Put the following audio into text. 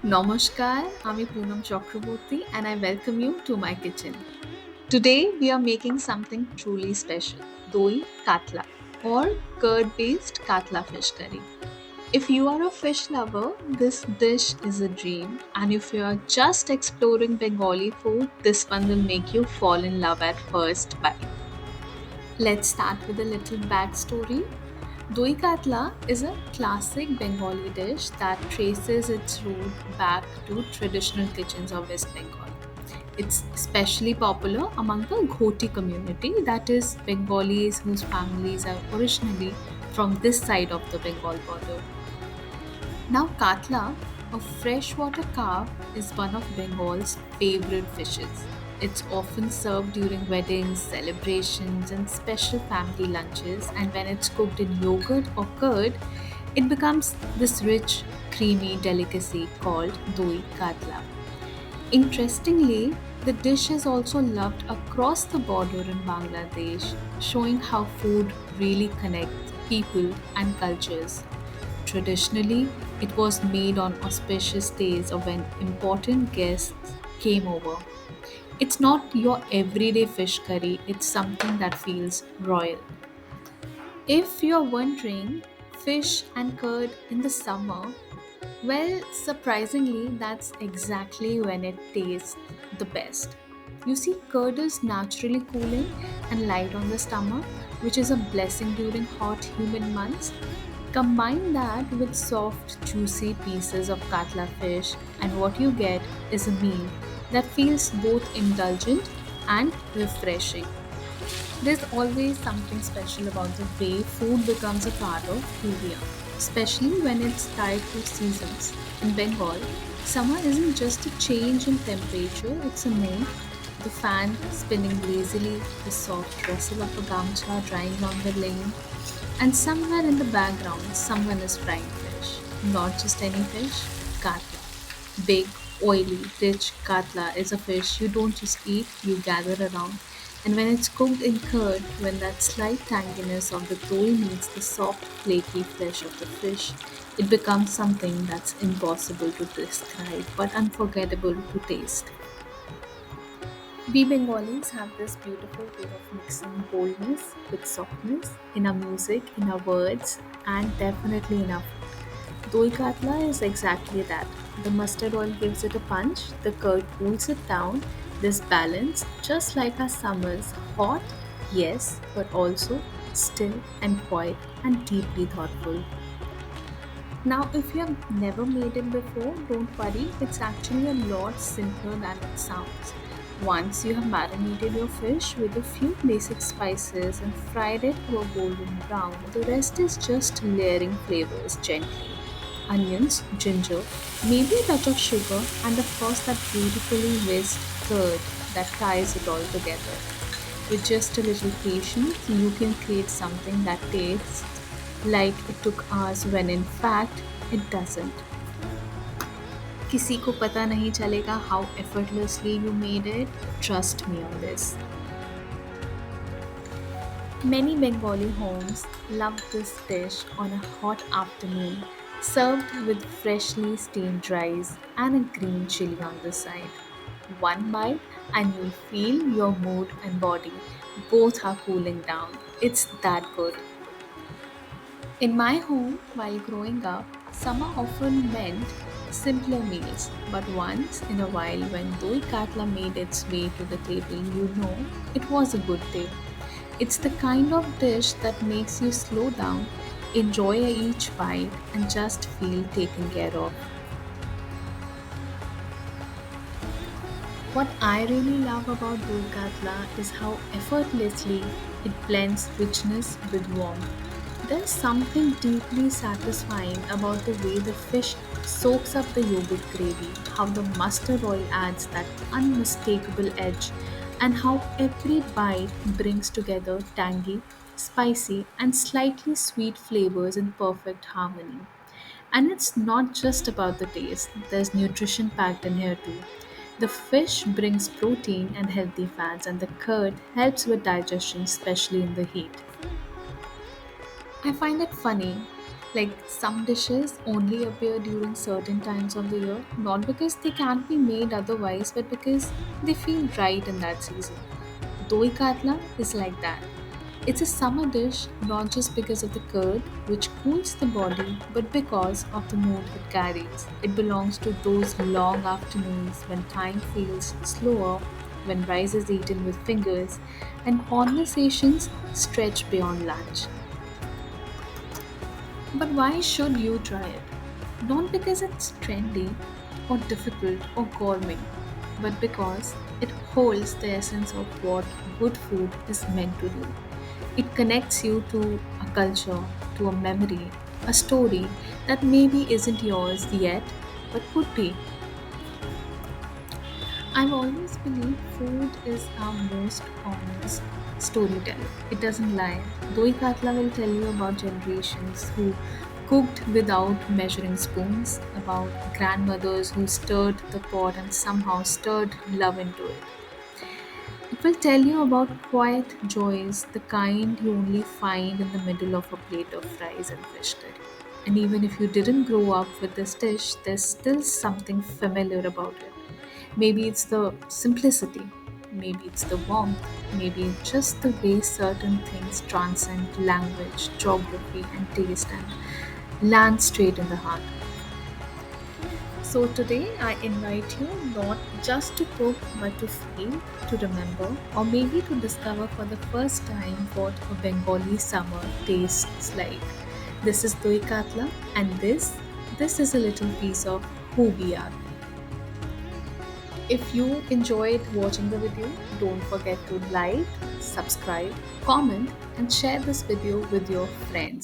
Namaskar, I'm Poonam Chakraborty and I welcome you to my kitchen. Today we are making something truly special, doi katla or curd-based katla fish curry. If you are a fish lover, this dish is a dream, and if you are just exploring Bengali food, this one will make you fall in love at first bite. Let's start with a little backstory. Doi Katla is a classic Bengali dish that traces its root back to traditional kitchens of West Bengal. It's especially popular among the Ghoti community, that is, Bengalis whose families are originally from this side of the Bengal border. Now, Katla, a freshwater carp, is one of Bengal's favorite fishes. It's often served during weddings, celebrations, and special family lunches, and when it's cooked in yogurt or curd, it becomes this rich, creamy delicacy called Doi Katla. Interestingly, the dish is also loved across the border in Bangladesh, showing how food really connects people and cultures. Traditionally, it was made on auspicious days or when important guests came over. It's not your everyday fish curry, it's something that feels royal. If you're wondering, fish and curd in the summer, well, surprisingly, that's exactly when it tastes the best. You see, curd is naturally cooling and light on the stomach, which is a blessing during hot, humid months. Combine that with soft, juicy pieces of katla fish, and what you get is a meal that feels both indulgent and refreshing. There's always something special about the way food becomes a part of who we are, especially when it's tied to seasons. In Bengal, summer isn't just a change in temperature, it's a mood. The fan spinning lazily, the soft rustle of a gamcha drying on the lane, and somewhere in the background, someone is frying fish. Not just any fish, katla. Big, oily, rich katla is a fish you don't just eat, you gather around. And when it's cooked in curd, when that slight tanginess of the dough meets the soft, flaky flesh of the fish, it becomes something that's impossible to describe but unforgettable to taste. We Bengalis have this beautiful way of mixing boldness with softness in our music, in our words, and definitely in our food. Doi Katla is exactly that. The mustard oil gives it a punch, the curd cools it down. This balance, just like our summers, hot, yes, but also still and quiet and deeply thoughtful. Now, if you have never made it before, don't worry, it's actually a lot simpler than it sounds. Once you have marinated your fish with a few basic spices and fried it to a golden brown, the rest is just layering flavors gently. Onions, ginger, maybe a touch of sugar, and of course that beautifully whisked curd that ties it all together. With just a little patience, you can create something that tastes like it took hours when in fact it doesn't. किसी को पता नहीं चलेगा how effortlessly you made it. Trust me on this. Many Bengali homes love this dish on a hot afternoon, served with freshly steamed rice and a green chili on the side. One bite, and you'll feel your mood and body both are cooling down. It's that good. In my home, while growing up, summer often meant simpler meals, but once in a while, when Doi Katla made its way to the table, you know it was a good day. It's the kind of dish that makes you slow down, enjoy each bite, and just feel taken care of. What I really love about Doi Katla is how effortlessly it blends richness with warmth. There's something deeply satisfying about the way the fish soaks up the yogurt gravy, how the mustard oil adds that unmistakable edge, and how every bite brings together tangy, spicy, and slightly sweet flavors in perfect harmony. And it's not just about the taste, there's nutrition packed in here too. The fish brings protein and healthy fats, and the curd helps with digestion, especially in the heat. I find it funny. Like some dishes only appear during certain times of the year, not because they can't be made otherwise, but because they feel right in that season. Doi Katla is like that. It's a summer dish not just because of the curd, which cools the body, but because of the mood it carries. It belongs to those long afternoons when time feels slower, when rice is eaten with fingers, and conversations stretch beyond lunch. But why should you try it? Not because it's trendy or difficult or gourmet, but because it holds the essence of what good food is meant to do. It connects you to a culture, to a memory, a story that maybe isn't yours yet, but could be. I've always believed food is our most honest storyteller. It doesn't lie. Doi Katla will tell you about generations who cooked without measuring spoons, about grandmothers who stirred the pot and somehow stirred love into it. It will tell you about quiet joys, the kind you only find in the middle of a plate of fries and fish curry. And even if you didn't grow up with this dish, there's still something familiar about it. Maybe it's the simplicity, maybe it's the warmth, maybe it's just the way certain things transcend language, geography, and taste and land straight in the heart. So today I invite you not just to cook but to feel, to remember, or maybe to discover for the first time what a Bengali summer tastes like. This is Doi Katla and this is a little piece of who we are. If you enjoyed watching the video, don't forget to like, subscribe, comment, and share this video with your friends.